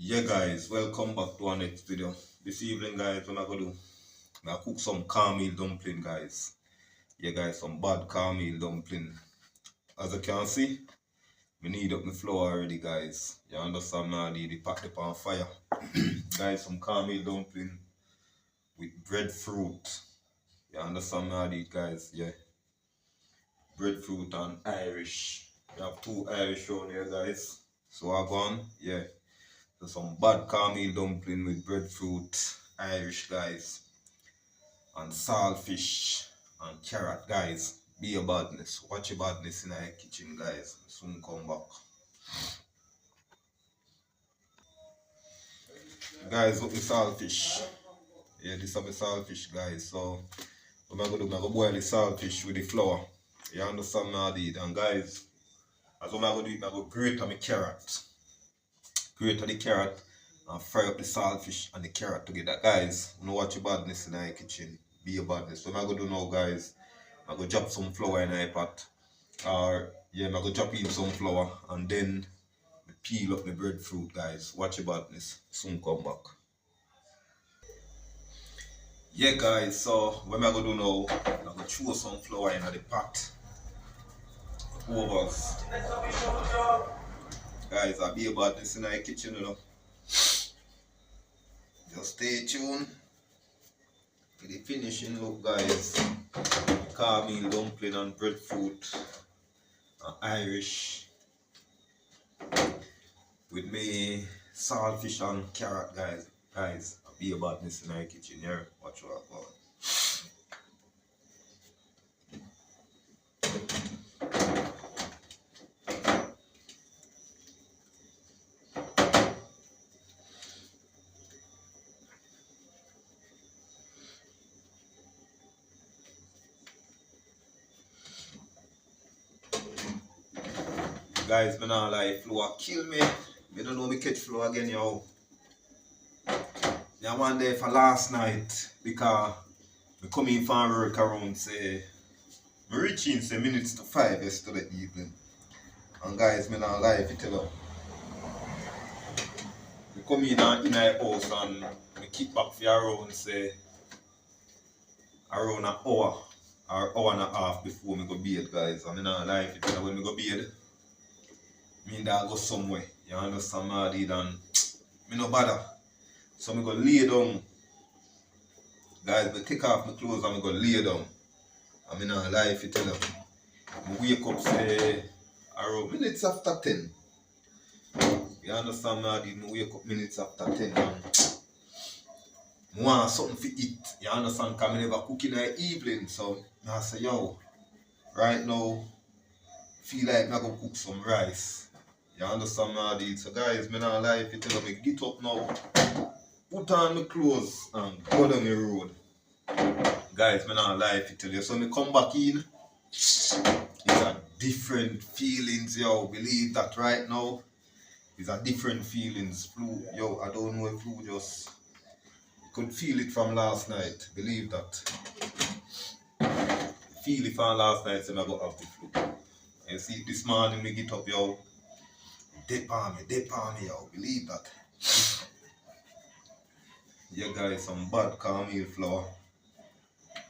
Yeah guys, welcome back to our next video. This evening guys, what I'm gonna do, I'm gonna cook some cornmeal dumpling guys. Yeah guys, some bad cornmeal dumpling. As you can see, we need up the flour already guys. You understand now, I need to pack it on fire. Guys, some cornmeal dumpling with breadfruit. You understand now, guys, yeah. Breadfruit and Irish. We have two Irish on here guys. So I go on, yeah. So some bad cornmeal dumpling with breadfruit, Irish guys, and saltfish and carrot guys. Be a badness. Watch your badness in our kitchen guys. Soon come back. Guys, look the saltfish. Yeah, this is the saltfish guys. So what I'm gonna do, I'm gonna boil the saltfish with the flour. You understand now, dude? And guys, as what I'm gonna do, I'm gonna grate on my carrot. Grate the carrot and fry up the saltfish and the carrot together. Guys, you know watch your badness in our kitchen. Be a badness. What I'm gonna do now guys, I'm gonna drop some flour in a pot. Or yeah, I'm gonna drop in some flour and then peel up the breadfruit guys. Watch your badness. Soon come back. Yeah guys, so what I'm gonna do now, I'm gonna throw some flour in the pot. Overs. Guys, I'll be a badness in our kitchen, you know. Just stay tuned to the finishing look guys. Cornmeal dumpling and breadfruit and Irish with me saltfish and carrot guys. Guys, I'll be a badness in our kitchen here. Watch what I'm going. Guys, me not lie, flour kill me. Me don't know me catch flour again, yo. I one day for last night because me come in from work around say me reach in say minutes to 5 yesterday evening. And guys, me not lie if you tell you. Me come in our house and me kick back for around say around an hour or hour and a half before me go bed guys. And me not lie if you tell you when me go bed. Me that go somewhere, you understand me did and me no bother. So me go lay down. Guys, me take off my clothes and me go lay down. And me not lie if you tell you. Me wake up say around minutes after 10. You understand me did me wake up minutes after 10 and I want something to eat. You understand, because I never cook in the evening. So I say, yo, right now feel like I'm gonna cook some rice. You understand my deed? So guys, me not lie if you tell me get up now, put on my clothes and go down the road. Guys, me not lie if you tell you. So me come back in, it's a different feelings, yo. Believe that right now. It's a different feelings. Flu, yo, I don't know if flu just could feel it from last night. Believe that. Feel it from last night, so I got have the flu. And see this morning me get up, yo. Dip on me, yo. Believe that. Yeah, guys, some bad cornmeal flour,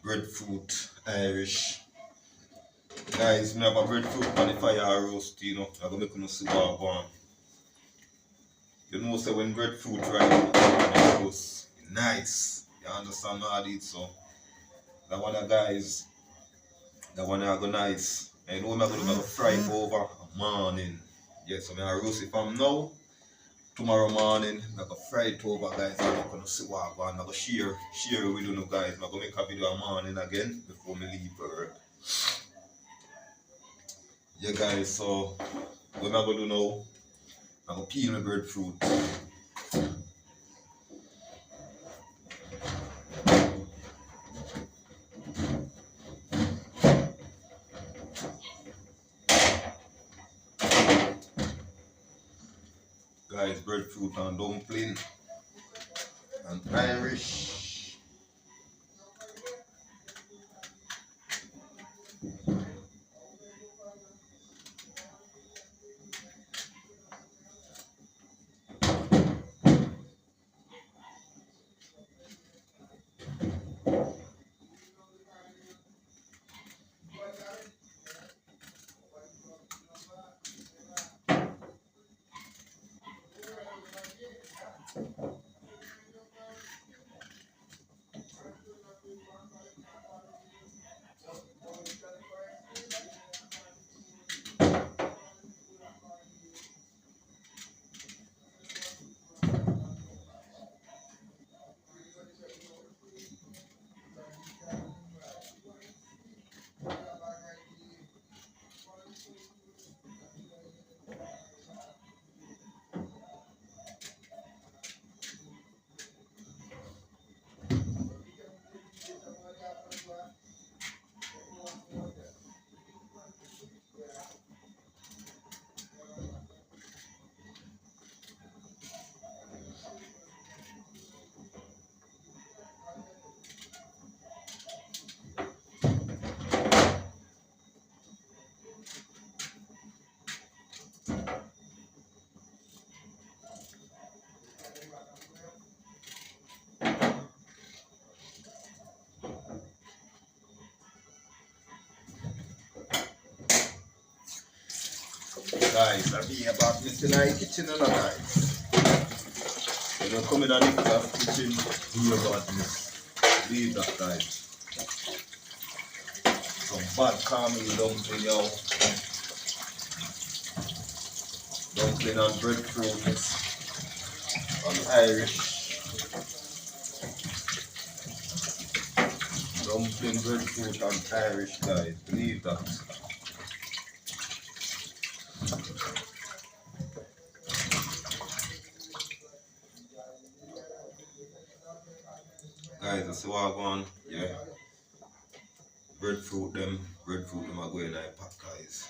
breadfruit, Irish. Guys, me have a breadfruit on the fire roast, you know. I'm gonna make you see what I want. You know, say when breadfruit right on the roast, nice. You understand how I did so. That one, guys, that one I go nice. And you know, I'm gonna fry it over morning. Yes, so I roast it from now. Tomorrow morning, I'm gonna fry it over, guys. I'm gonna see what I'm going to share with you guys. I'm gonna make a video morning again before me leave for work. Yeah, guys. So what I'm gonna do now? I'm gonna peel my breadfruit. Guys, breadfruit and dumpling and Irish. Guys, I'll be about Mr. Night kitchen and guys. When you come in and Nicholas kitchen, be about this. Leave that guys. Some bad cornmeal dumpling, yo. Dumpling and breadfruit and Irish. Dumpling, breadfruit and Irish, guys. Believe that. Guys, I see what I want. Yeah. Breadfruit them are going in a pack, guys.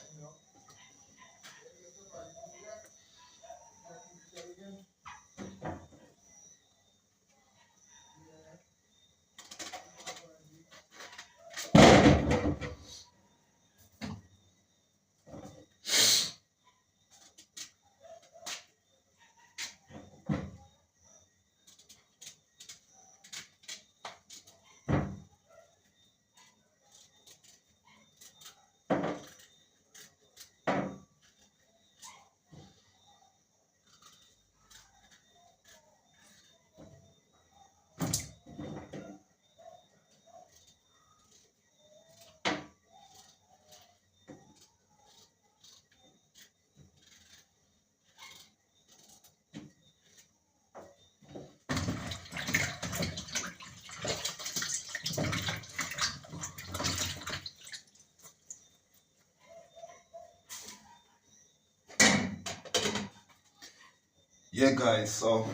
Yeah guys, so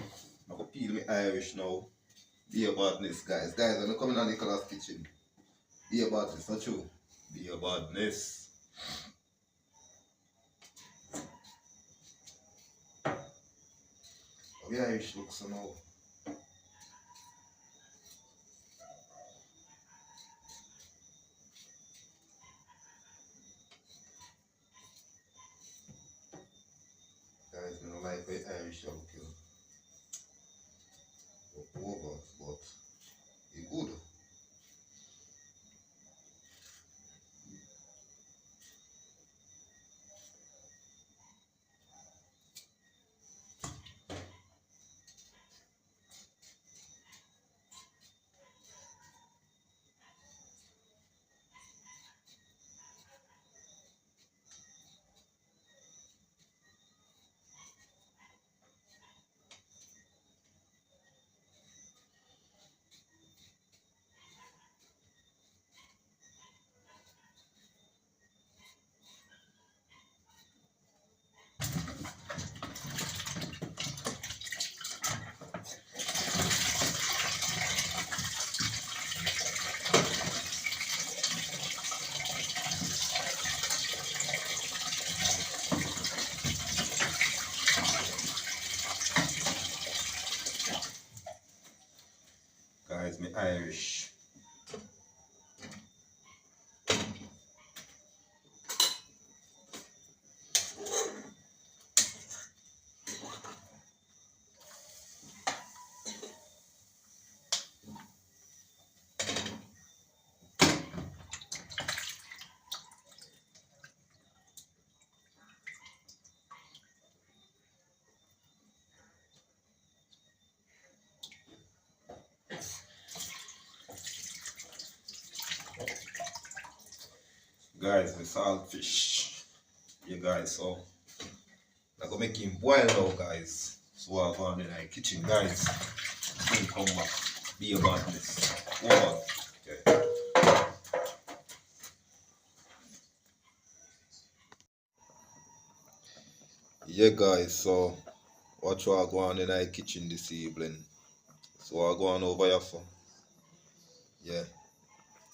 I'm gonna peel my Irish now. Be about this guys. Guys, I'm coming on Nicholas kitchen. Be about this, not true. Be about this. How the Irish looks so now. Guys, I don't like the Irish look here. Over, but it's good. Guys, me Irish. Guys, the saltfish. Yeah guys, so I'm gonna make him boil now guys. So I'm going in the kitchen guys. Then come back. Be about this. Wow. Okay. Yeah guys, so watch what I go on in the kitchen this evening. So I go on over here for. Yeah.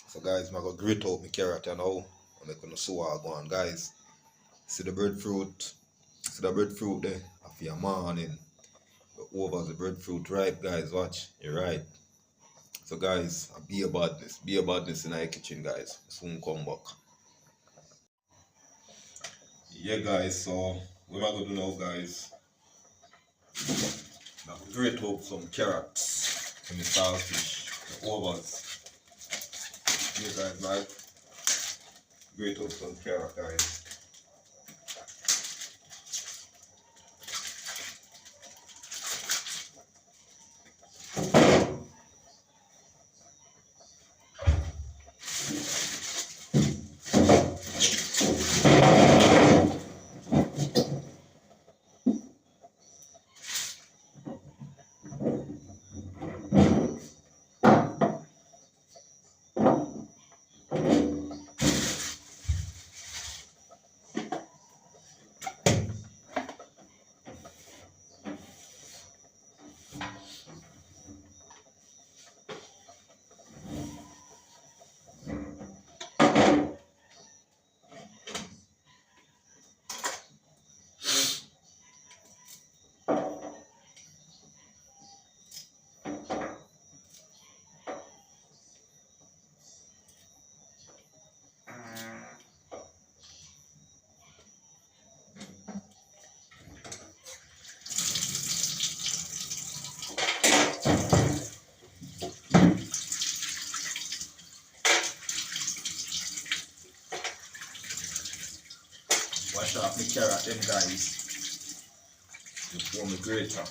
So guys, I'm gonna grate out my carrot now. I'm gonna see what I go on guys. See the breadfruit. See the breadfruit there. After your morning. Over the breadfruit ripe guys, watch. You're right. So guys, be about this. Be about this in the kitchen guys. Soon come back. Yeah guys, so what am I gonna do now guys? I'm gonna grate up some carrots and the saltfish, the overs. Yeah guys, like grate up some carrot guys. for me greater.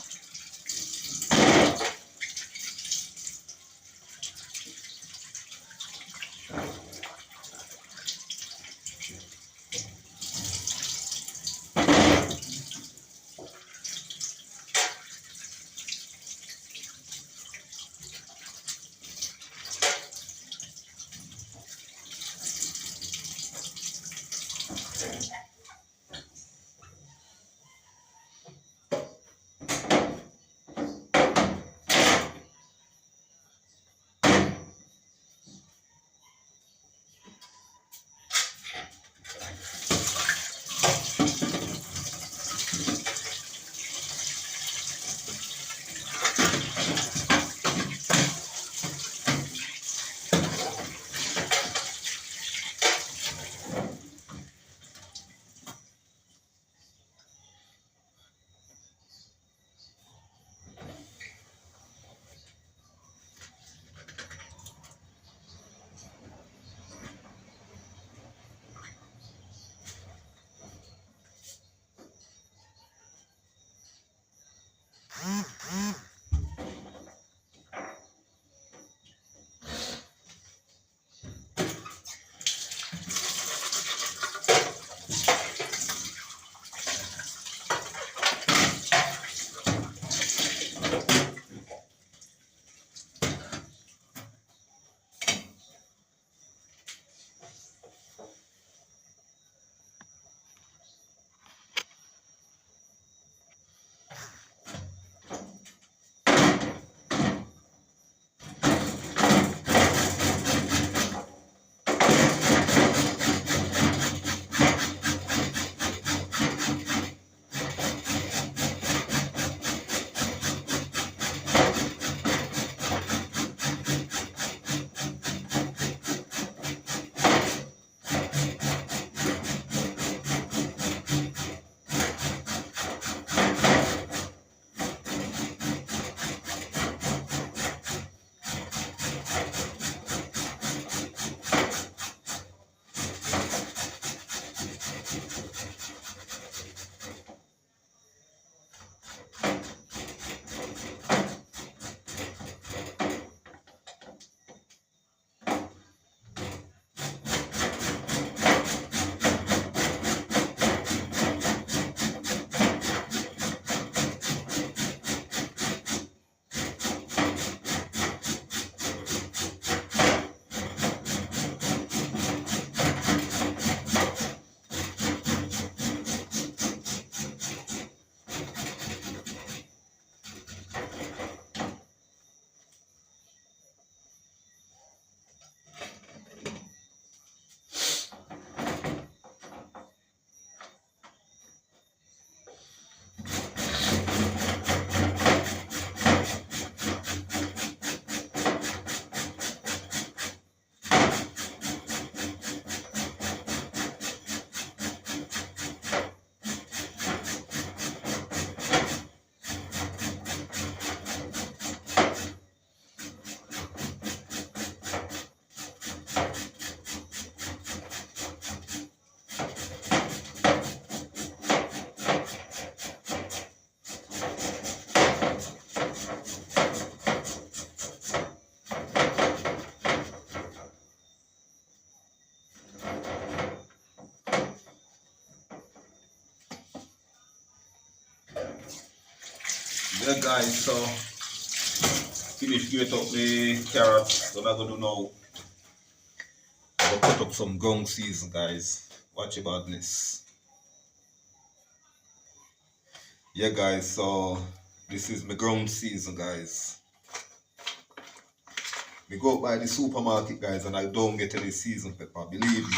Yeah guys, so finish grate up the carrots. What I'm gonna do now, I'm gonna cut up some ground season guys. Watch your badness. Yeah guys, so this is my ground season guys. We go by the supermarket guys and I don't get any season pepper, believe me.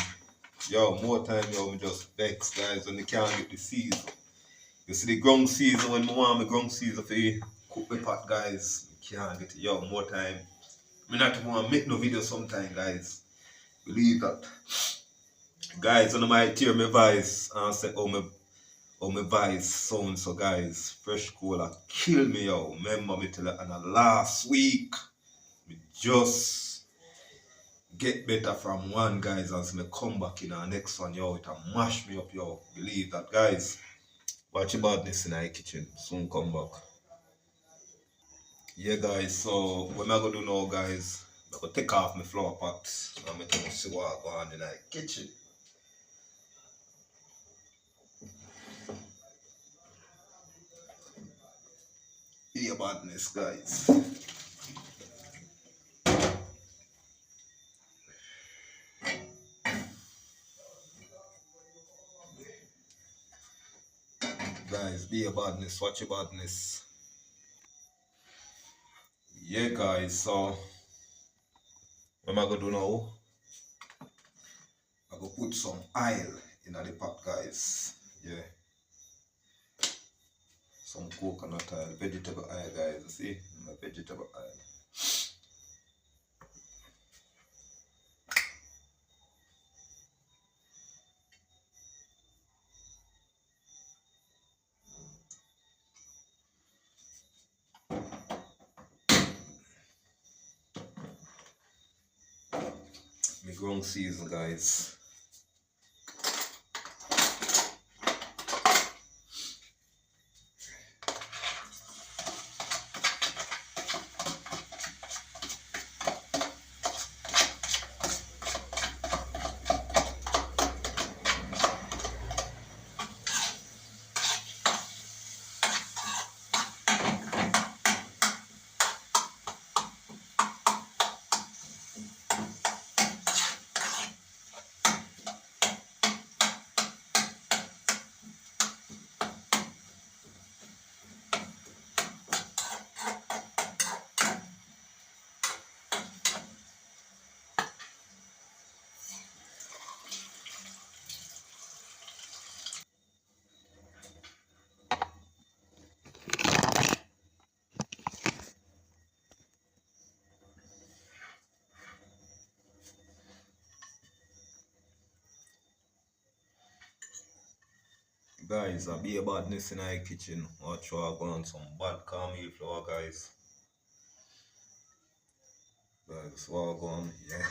Yo, more time yo, me just vex guys when they can't get the season. You see the ground season when I want my ground season for cook my pot guys, you can't get it. Yo, more time. Me not even want to make no video sometime guys. Believe that. Guys, when I might hear my voice and say oh my voice sound so guys, fresh cola kill me yo. Remember me tell you and last week me just get better from one guys as me come back in our next one yo, it a mash me up yo. Believe that guys. Watch your badness in the kitchen. Soon come back. Yeah, guys. So what am I gonna do now, guys? I'm gonna take off my flower pot. I'm gonna see what go on in the kitchen. Yeah, badness, guys. Guys, be a badness. Watch your badness. Yeah, guys. So what am I gonna do now? I go put some oil in the pot, guys. Yeah. Some coconut oil, vegetable oil, guys. You see? My vegetable oil. My ground season, guys. Guys, I be a badness in the kitchen. Watch how I go on some bad cornmeal flour, guys. Guys, what I go on, yeah.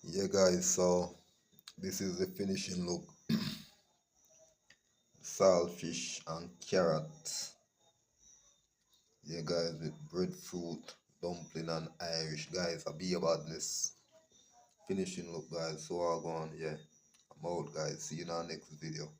Yeah, guys, so this is the finishing look. Saltfish and carrot. Yeah, guys, with breadfruit, dumpling, and Irish. Guys, I be about this finishing look, guys. So I'll go on, yeah. I'm out, guys. See you in our next video.